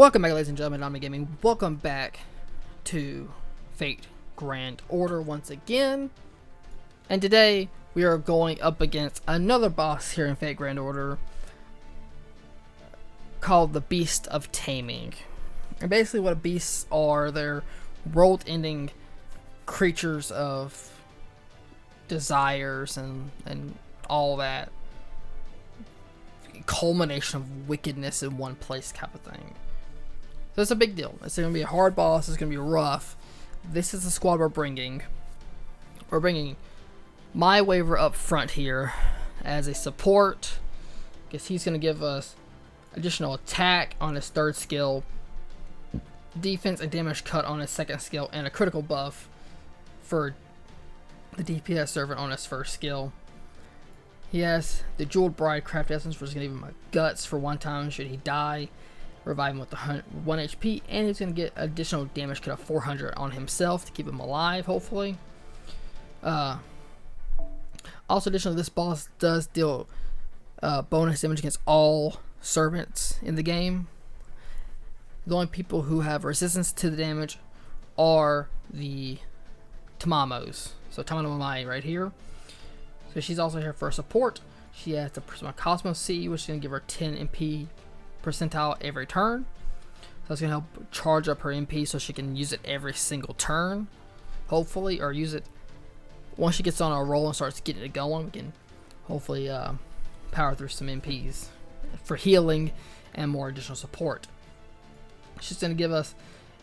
Welcome back, ladies and gentlemen, I'm Gaming. Welcome back to Fate Grand Order once again. And today we are going up against another boss here in Fate Grand Order called the Beast of Taming. And basically what beasts are, they're world-ending creatures of desires and all that culmination of wickedness in one place type of thing. So it's a big deal. It's going to be a hard boss. It's going to be rough. This is the squad we're bringing. We're bringing my waiver up front here as a support. Guess he's going to give us additional attack on his third skill, defense and damage cut on his second skill, and a critical buff for the DPS servant on his first skill. He has the Jeweled Bride Craft Essence, which is going to give him guts for one time should he die. Revive him with the 1 HP, and he's going to get additional damage cut of 400 on himself to keep him alive, hopefully. Also, additionally, this boss does deal bonus damage against all servants in the game. The only people who have resistance to the damage are the Tamamos. So Tamamai right here. So she's also here for support. She has the Prisma Cosmos C, which is going to give her 10 MP percentile every turn. So that's going to help charge up her MP so she can use it every single turn, hopefully, or use it once she gets on a roll and starts getting it going. We can hopefully power through some MPs for healing and more additional support. She's going to give us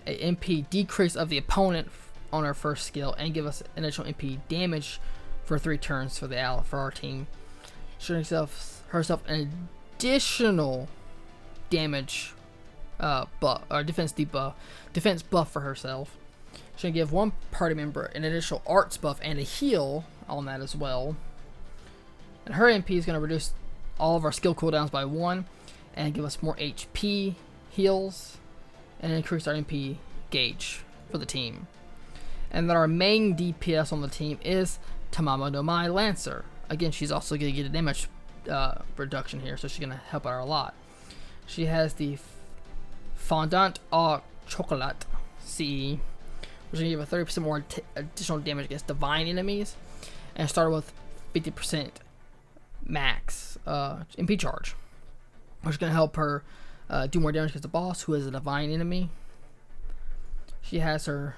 an MP decrease of the opponent on our first skill and give us an additional MP damage for 3 turns for our team. She's going to give herself an additional damage buff or defense buff for herself. She's gonna give one party member an additional arts buff and a heal on that as well. And her MP is gonna reduce all of our skill cooldowns by 1 and give us more HP heals and increase our MP gauge for the team. And then our main DPS on the team is Tamamo no Mai Lancer. Again, she's also gonna get a damage reduction here, so she's gonna help out a lot. She has the Fondant au Chocolat CE, which will give a 30% more additional damage against divine enemies, and start with 50% max MP charge, which is going to help her do more damage against the boss, who is a divine enemy. She has her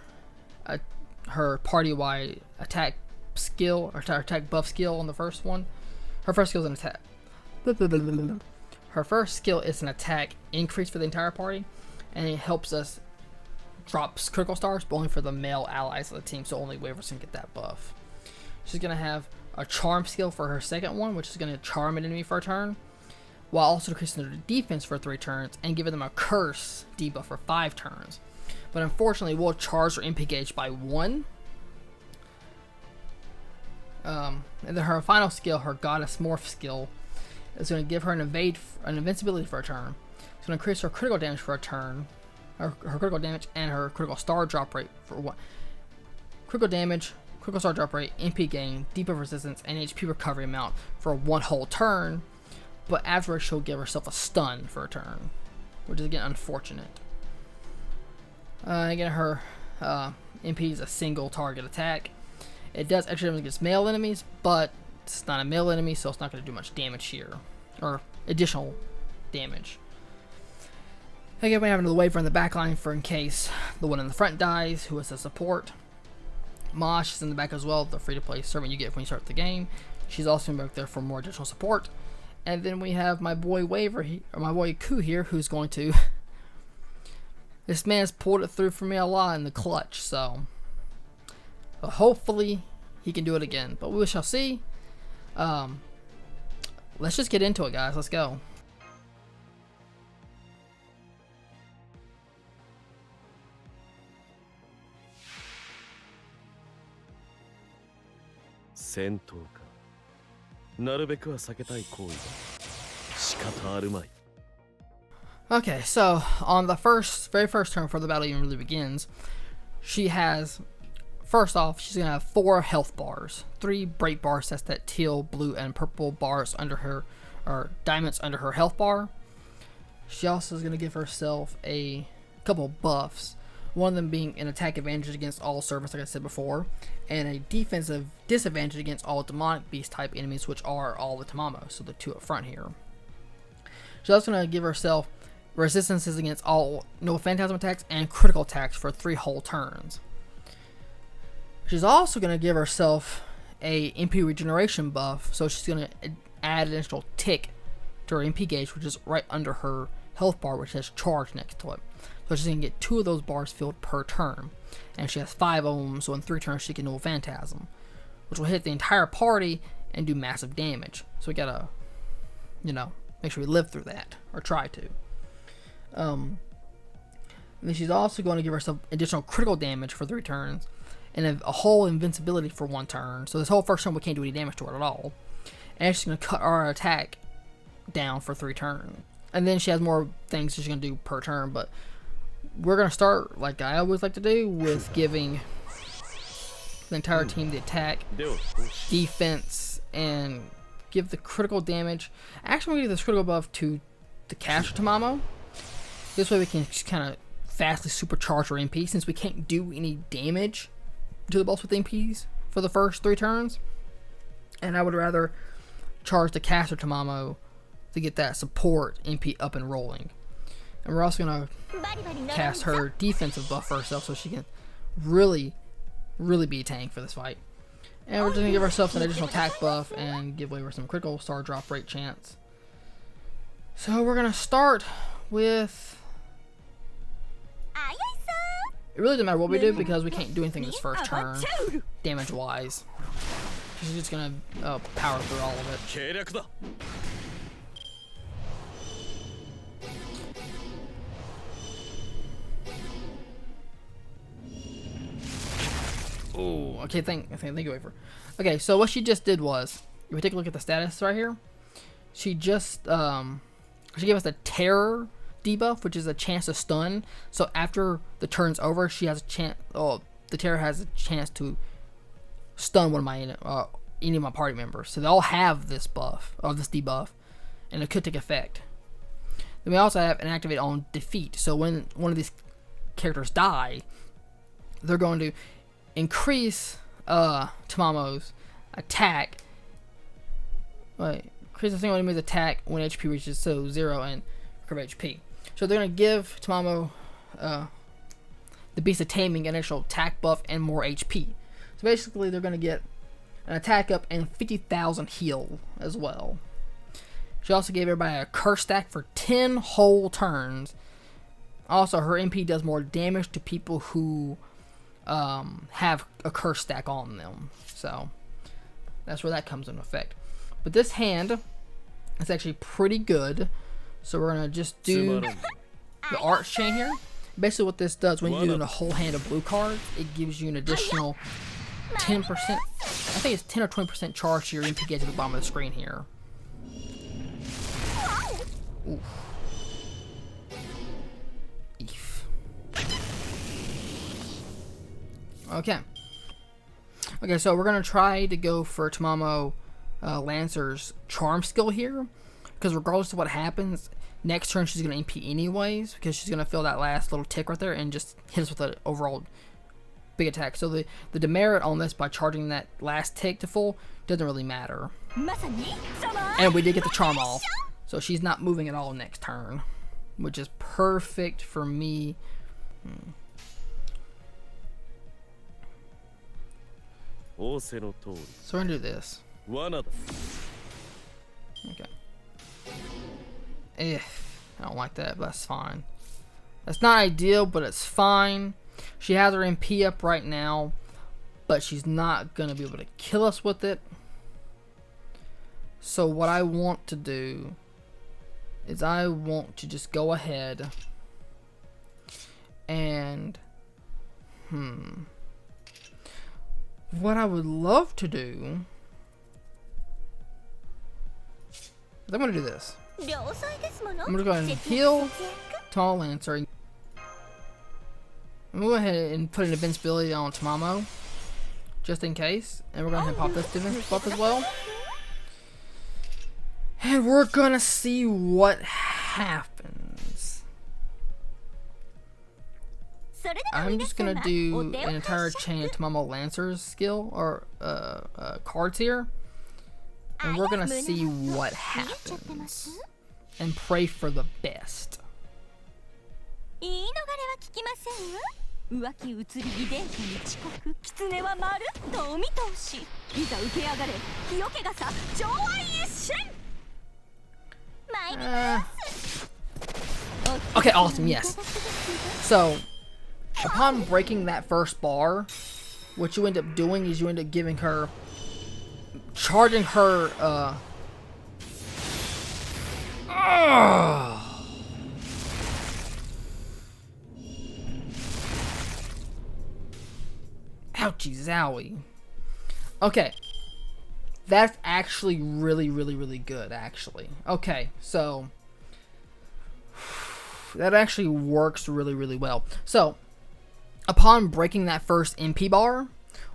party-wide attack skill, or attack buff skill on the first one. Her first skill is an attack. Her first skill is an attack increase for the entire party, and it helps us drop critical stars, but only for the male allies of the team, so only waivers can get that buff. She's going to have a charm skill for her second one, which is going to charm an enemy for a turn, while also decreasing their defense for 3 turns, and giving them a curse debuff for 5 turns. But unfortunately, we'll charge her MP gauge by 1. And then her final skill, her Goddess Morph skill, is going to give her an invincibility for a turn. It's going to increase her critical damage for a turn, her critical damage and her critical star drop rate for 1. Critical damage, critical star drop rate, MP gain, debuff resistance, and HP recovery amount for 1 whole turn. But afterwards, she'll give herself a stun for a turn, which is again unfortunate. Again, her MP is a single target attack. It does extra damage against male enemies, but it's not a male enemy, so it's not going to do much damage here, or additional damage. Again, we have another waiver in the back line for in case the one in the front dies, who is a support. Mosh is in the back as well, the free-to-play servant you get when you start the game. She's also back there for more additional support. And then we have my boy my boy Ku here, who's going to... This man's pulled it through for me a lot in the clutch, so hopefully he can do it again, but we shall see. Let's just get into it, guys. Let's go. Okay, so on the very first turn before the battle even really begins, she has, first off, she's gonna have 4 health bars, 3 bright bars, that's that teal, blue, and purple bars under her, or diamonds under her health bar. She also is going to give herself a couple buffs. One of them being an attack advantage against all servants, like I said before, and a defensive disadvantage against all demonic beast type enemies, which are all the Tamamo, so the two up front here. She's also going to give herself resistances against all no phantasm attacks and critical attacks for 3 whole turns. She's also going to give herself a MP regeneration buff, so she's going to add an additional tick to her MP gauge, which is right under her health bar, which has charge next to it. So she's going to get 2 of those bars filled per turn. And she has 5 of them, so in 3 turns she can do a Phantasm, which will hit the entire party and do massive damage. So we gotta, make sure we live through that, or try to. And then she's also going to give herself additional critical damage for 3 turns, and a whole invincibility for 1 turn. So this whole first turn we can't do any damage to her at all. And she's going to cut our attack down for 3 turns. And then she has more things she's going to do per turn, but we're going to start, like I always like to do, with giving the entire team the attack, defense, and give the critical damage. Actually, we're going to give this critical buff to the caster Tamamo. This way we can just kind of fastly supercharge our MP, since we can't do any damage to the boss with MPs for the first 3 turns. And I would rather charge the caster Tamamo to get that support MP up and rolling. And we're also going to cast her defensive buff for herself, so she can really be a tank for this fight. And we're just going to give ourselves an additional attack buff and give away some critical star drop rate chance. So we're going to start with... It really doesn't matter what we do, because we can't do anything this first turn, damage-wise. She's just going to power through all of it. Oh, okay, thank you, Wafer. Okay, so what she just did was, if we take a look at the status right here, she just, she gave us a terror debuff, which is a chance to stun. So after the turn's over, she has a chance, the terror has a chance to stun one of my, any of my party members. So they all have this buff, or this debuff, and it could take effect. Then we also have an activate on defeat. So when one of these characters die, they're going to increase Tamamo's attack. Increase the single enemy's attack when HP reaches 0 and recover HP. So they're going to give Tamamo the Beast of Taming an initial attack buff and more HP. So basically they're going to get an attack up and 50,000 heal as well. She also gave everybody a curse stack for 10 whole turns. Also, her MP does more damage to people who have a curse stack on them. So that's where that comes into effect. But this hand is actually pretty good. So we're going to just do the arch chain here. Basically what this does, when you're doing a whole hand of blue cards, it gives you an additional 10%, I think it's 10 or 20% charge to your MP gauge at the bottom of the screen here. Oof. Okay, so we're going to try to go for Tamamo Lancer's charm skill here, because regardless of what happens, next turn she's going to MP anyways, because she's going to feel that last little tick right there and just hit us with an overall big attack. So the demerit on this by charging that last tick to full doesn't really matter. And we did get the charm off, so she's not moving at all next turn, which is perfect for me. So we're gonna do this. Okay. I don't like that, but that's fine. That's not ideal, but it's fine. She has her MP up right now, but she's not gonna be able to kill us with it. So what I want to do is I want to just go ahead and what I would love to do is I'm going to do this. I'm going to go ahead and heal Tall Lancer. I'm going to go ahead and put an invincibility on Tamamo, just in case. And we're going to pop this defense buff as well. And we're going to see what happens. I'm just gonna do an entire chain of Tamamo Lancer's skill or cards here, and we're gonna see what happens and pray for the best. 言い逃れは聞きませんわ。浮気移り儀殿下に遅刻、狐はまるっとお見通し。いざ受け上がれ、日よけがさ、上愛一瞬。参ります。Okay, awesome, yes. So, upon breaking that first bar, what you end up doing is you end up giving her, charging her, ouchie zowie. Okay. That's actually really good, actually. Okay, so that actually works really well. So, upon breaking that first MP bar,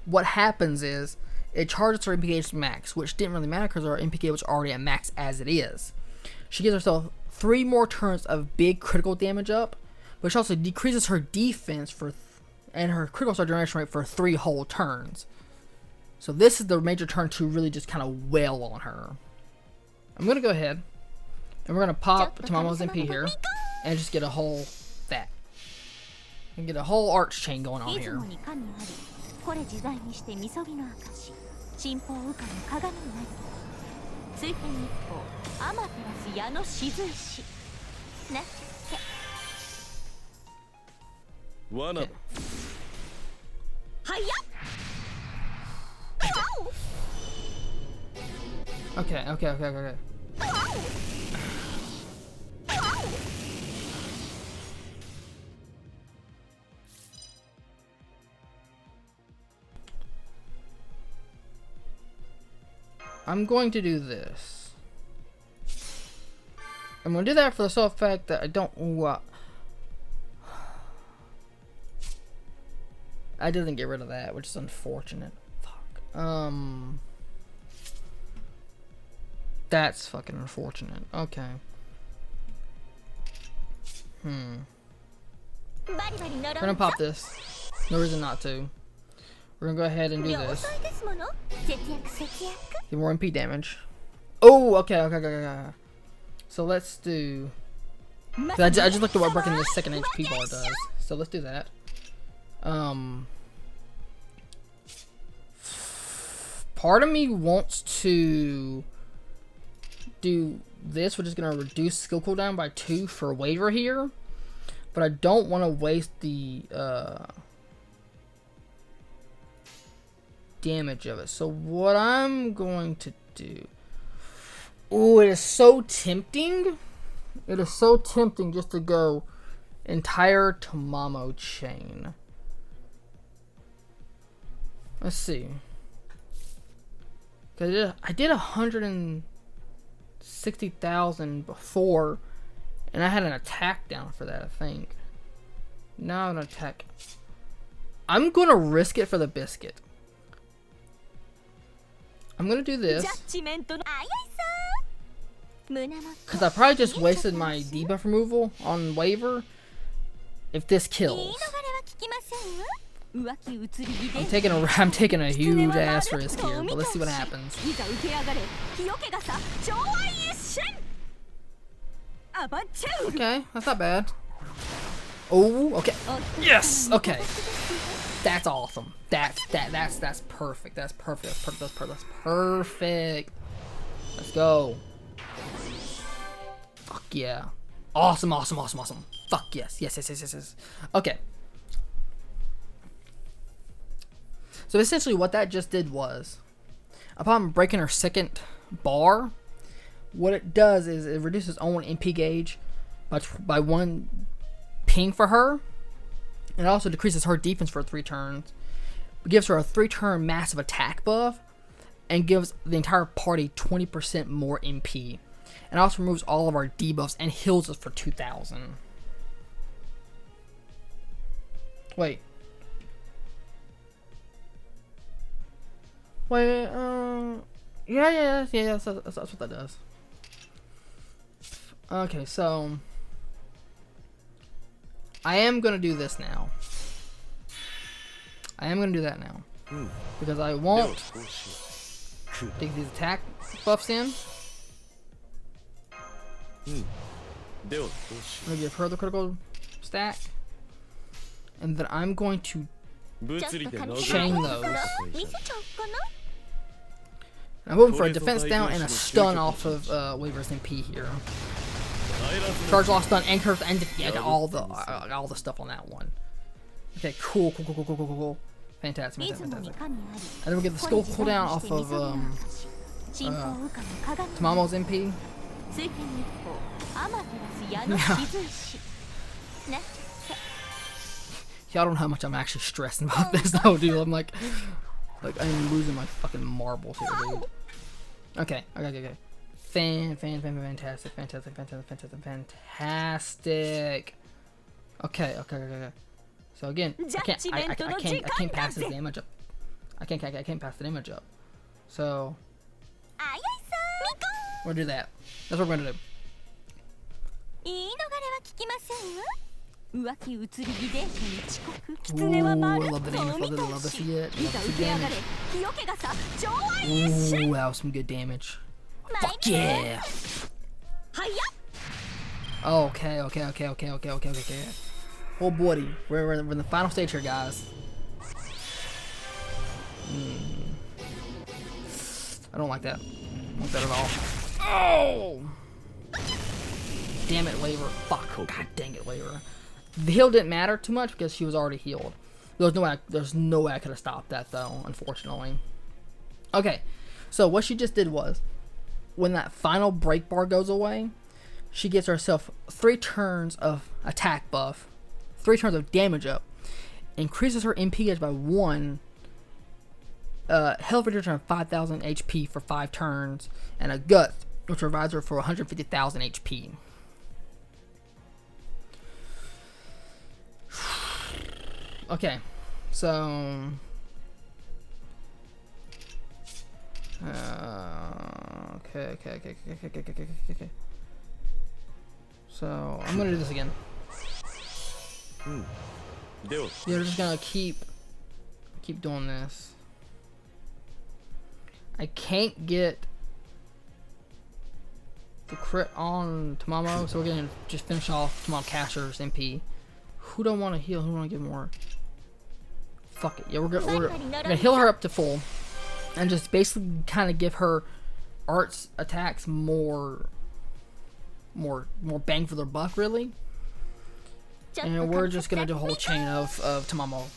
what happens is it charges her MP gauge to max, which didn't really matter because her MP gauge was already at max as it is. She gives herself 3 more turns of big critical damage up, which also decreases her defense and her critical star generation rate for 3 whole turns. So this is the major turn to really just kind of wail on her. I'm gonna go ahead and we're gonna pop Tamamo's MP here and just get a whole that. And get a whole arch chain going on here. Okay. I'm going to do this. I'm going to do that for the sole fact that I don't... I didn't get rid of that, which is unfortunate. Fuck. That's fucking unfortunate. Okay. We're gonna pop this. No reason not to. We're gonna go ahead and do this. Get more MP damage. Oh, okay. So let's do... I just looked at what breaking the second HP bar does. So let's do that. Part of me wants to do this, which is going to reduce skill cooldown by 2 for waiver here, but I don't want to waste the damage of it. So what I'm going to do... Ooh, it is so tempting. It is so tempting just to go entire Tamamo chain. Let's see. Cause I did 160,000 before, and I had an attack down for that, I think. Now an attack. I'm gonna risk it for the biscuit. I'm gonna do this. Cause I probably just wasted my debuff removal on waiver. If this kills. I'm taking a huge ass risk here, but let's see what happens. Okay, that's not bad. Oh, okay. Yes. Okay. That's awesome. That's perfect. That's perfect. Let's go. Fuck yeah. Awesome. Fuck yes. Yes. Okay. So essentially what that just did was, upon breaking her second bar, what it does is it reduces own MP gauge by 1 ping for her. It also decreases her defense for 3 turns. It gives her a 3-turn massive attack buff, and gives the entire party 20% more MP. And also removes all of our debuffs and heals us for 2,000. Wait, yeah, that's what that does. Okay, so I am gonna do this now. I am gonna do that now because I won't take these attack buffs in. I'm gonna give her the critical stack, and then I'm going to chain those. I'm hoping for a defense down and a stun off of Weaver's MP here. Charge loss stun and curve and yeah, all the stuff on that one. Okay, cool. Fantastic. And then we'll get the skill cooldown off of Tamamo's MP. Y'all don't know how much I'm actually stressing about this though, dude. I'm like I'm losing my fucking marbles here, dude. Okay. Fantastic. Okay. So again, I can't pass this damage up. I can't pass the damage up. So we'll do that. That's what we're gonna do. Ooh, I love the damage. Love to see it. Love to see damage. Ooh, that was some good damage. Fuck yeah! Okay. Oh, buddy. We're in the final stage here, guys. I don't like that. I don't like that at all. Oh! Damn it, Waver. Fuck. God dang it, Waver. The heal didn't matter too much because she was already healed. There's no way I could have stopped that though, unfortunately. Okay, so what she just did was, when that final break bar goes away, she gets herself 3 turns of attack buff, 3 turns of damage up, increases her MP gauge by 1, health reduction of 5,000 HP for 5 turns, and a gut, which revives her for 150,000 HP. Okay, so okay. So I'm gonna do this again. Yeah, we're just gonna keep doing this. I can't get the crit on Tamamo, so we're gonna just finish off Tamamo Casher's MP. Who don't want to heal? Who want to give more? Fuck it. Yeah, we're gonna heal her up to full, and just basically kind of give her arts attacks more bang for their buck, really. And we're just gonna do a whole chain of Tamamo,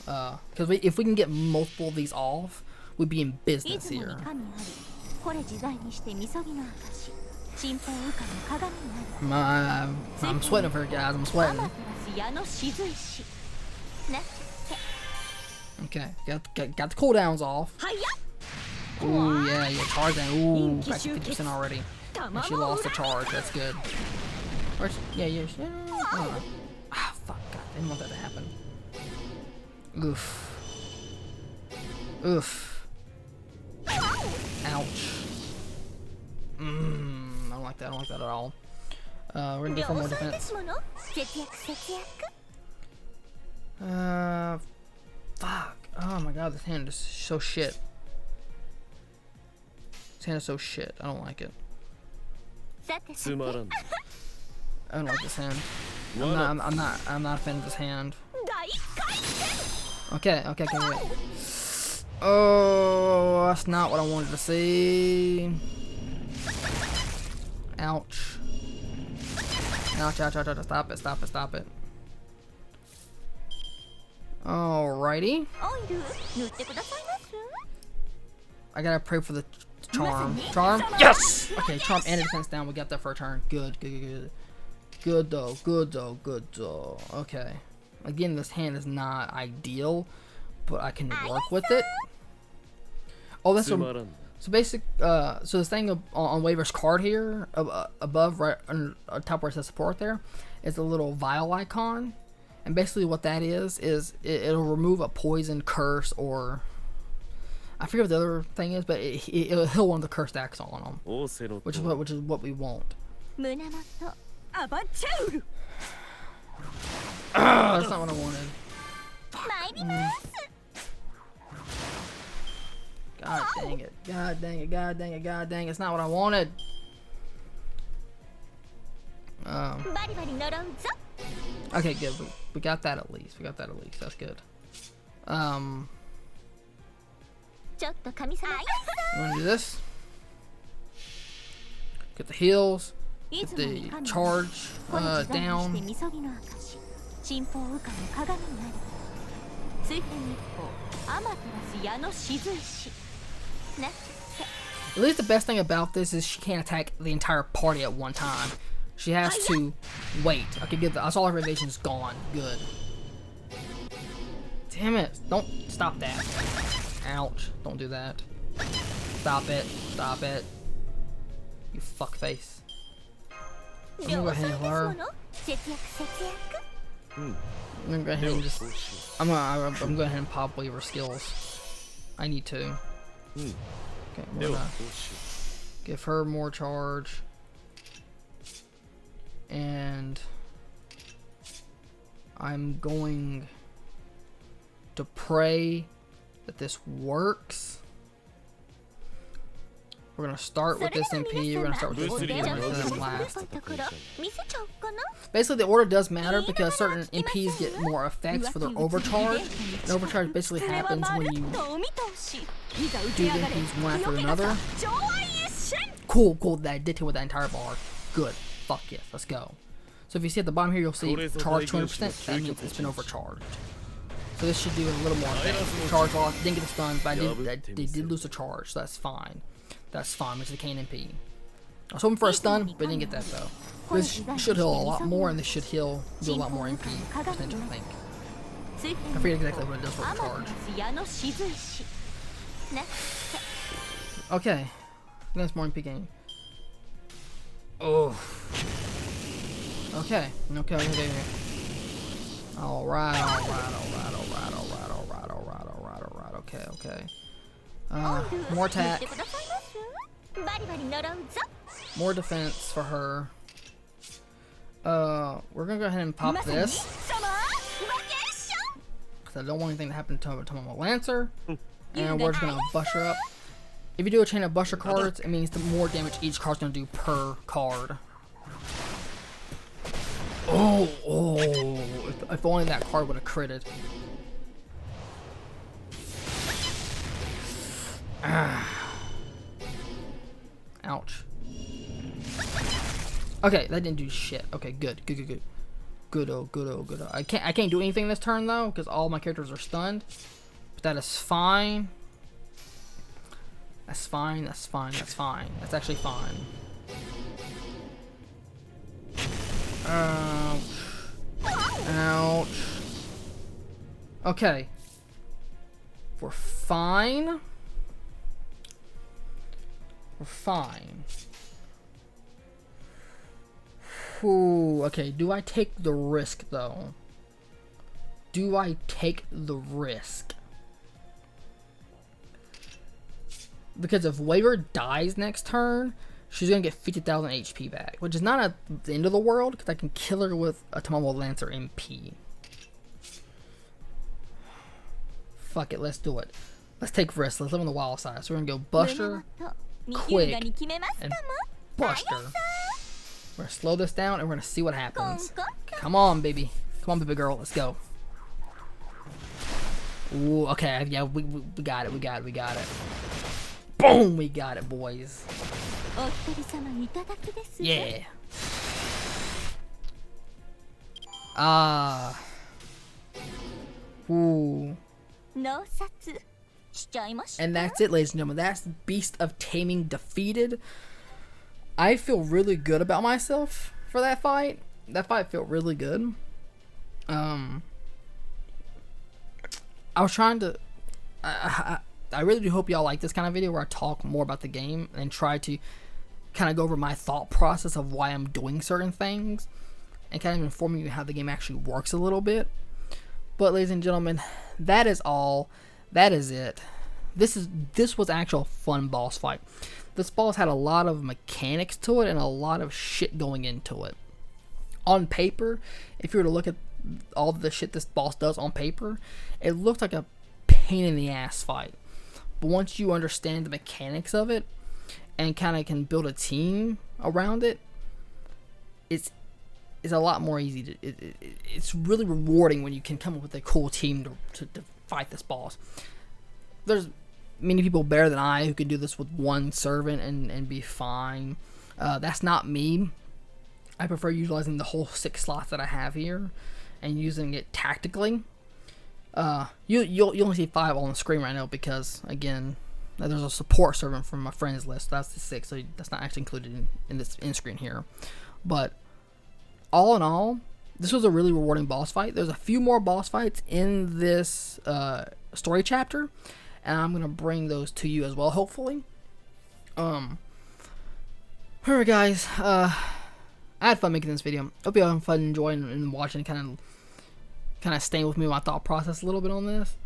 because if we can get multiple of these off, we'd be in business here. I'm sweating over here, guys. I'm sweating. Okay, got the cooldowns off. Ooh, yeah, charge that. Ooh, back to 50% already. And she lost the charge. That's good. Yeah. Ah, fuck. God, I didn't want that to happen. Oof. Ouch. I don't like that. I don't like that at all. We're gonna do 4 more defense. Fuck. Oh my god, this hand is so shit. This hand is so shit. I don't like it. I don't like this hand. I'm not a fan of this hand. Okay, wait. Oh, that's not what I wanted to see. Ouch. Stop it. Alrighty. I gotta pray for the charm. Yes! Okay, charm and defense down. We got that for a turn. Good though. Okay. Again, this hand is not ideal, but I can work with it. Oh, that's so basic. So this thing on Waver's card here, above, right on top where it says support, there is a little vial icon, and basically what that is it'll remove a poison, curse, or I forget what the other thing is, but it'll heal one of the curse stacks on them, which is what we want. That's not what I wanted. God dang it. God dang it. God dang it. God dang it. It's not what I wanted. Okay, good. We got that at least. We got that at least. That's good. I'm gonna do this. Get the heals. Get the charge down. At least the best thing about this is she can't attack the entire party at one time. She has to wait. I can get that's all her evasion's gone. Good. Damn it. Don't stop that. Ouch. Don't do that. Stop it. Stop it. You fuckface. I'm gonna go ahead and heal her. I'm gonna go ahead and just I'm gonna go ahead and pop Weaver skills. I need to. Okay, we're gonna give her more charge. And I'm going to pray that this works. We're gonna start with this MP. We're gonna start with this MP and then last. Basically, the order does matter because certain MPs get more effects for their overcharge. And overcharge basically happens when you do the MPs one after another. Cool, cool. That did it with that entire bar. Good. Fuck yes. Let's go. So if you see at the bottom here, you'll see charge 200%. That means it's been overcharged. So this should do a little more damage. Charge loss. Didn't get the stun, but they did lose a charge, so that's fine. That's fine, which is a Kane MP. I was hoping for a stun, but didn't get that though. This should heal a lot more, and this should heal, do a lot more MP percentage, I think. I forget exactly what it does for the charge. Okay. That's more MP gain. Oh. Okay. Okay. Alright. Okay. More attack. More defense for her. We're gonna go ahead and pop this. Because I don't want anything to happen to my Lancer. And we're just gonna bush her up. If you do a chain of busher cards, it means the more damage each card's gonna do per card. Oh, if only that card would have critted. Ouch. Okay, that didn't do shit. Okay, good. Good. I can't do anything this turn though, because all my characters are stunned. But that is fine. That's fine. That's actually fine. Ouch. Okay. We're fine. Ooh, okay, do I take the risk though? Because if Waver dies next turn, she's gonna get 50,000 HP back, which is not at the end of the world because I can kill her with a Tamamo Lancer MP. Fuck it, let's do it. Let's take risks. Let's live on the wild side. So we're gonna go Buster, quick, and Buster. We're gonna slow this down and we're gonna see what happens. Come on, baby. Come on, baby girl. Let's go. Ooh, okay. Yeah, we got it. We got it. Boom! We got it, boys. Yeah. Ooh. And that's it, ladies and gentlemen. That's Beast of Taming defeated. I feel really good about myself for that fight. That fight felt really good. I was trying to... I really do hope y'all like this kind of video where I talk more about the game and try to kind of go over my thought process of why I'm doing certain things and kind of informing you how the game actually works a little bit. But ladies and gentlemen, that is all. That is it. This was actual fun boss fight. This boss had a lot of mechanics to it and a lot of shit going into it. On paper, if you were to look at all the shit this boss does on paper, it looked like a pain in the ass fight. But once you understand the mechanics of it and kind of can build a team around it, it's a lot more easy. It's really rewarding when you can come up with a cool team to fight this boss. There's many people better than I who can do this with one servant and be fine. That's not me. I prefer utilizing the whole 6 slots that I have here and using it tactically. You'll only see 5 on the screen right now because, again, there's a support servant from my friends list. That's the 6, so that's not actually included in this end screen here. But all in all, this was a really rewarding boss fight. There's a few more boss fights in this story chapter, and I'm gonna bring those to you as well, hopefully. Alright, guys. I had fun making this video. Hope you had fun enjoying and watching, kind of staying with me in my thought process a little bit on this.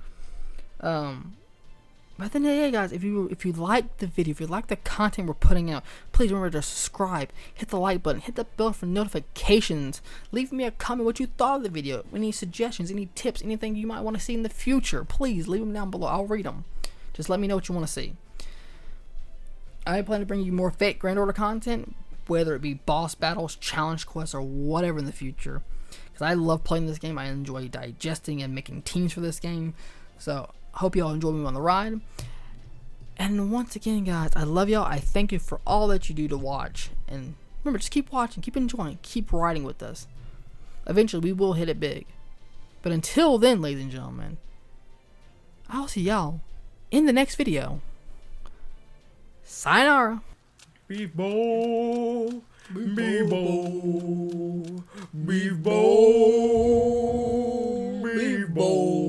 But then, yeah, guys, if you like the video, if you like the content we're putting out, please remember to subscribe, hit the like button, hit the bell for notifications. Leave me a comment what you thought of the video, any suggestions, any tips, anything you might want to see in the future. Please leave them down below. I'll read them. Just let me know what you want to see. I plan to bring you more Fate Grand Order content, whether it be boss battles, challenge quests, or whatever in the future. Because I love playing this game. I enjoy digesting and making teams for this game. So, I hope y'all enjoy me on the ride. And once again, guys, I love y'all. I thank you for all that you do to watch. And remember, just keep watching, keep enjoying, keep riding with us. Eventually, we will hit it big. But until then, ladies and gentlemen, I'll see y'all in the next video. Sayonara. Beef bowl, beef bowl, beef bowl, beef bowl.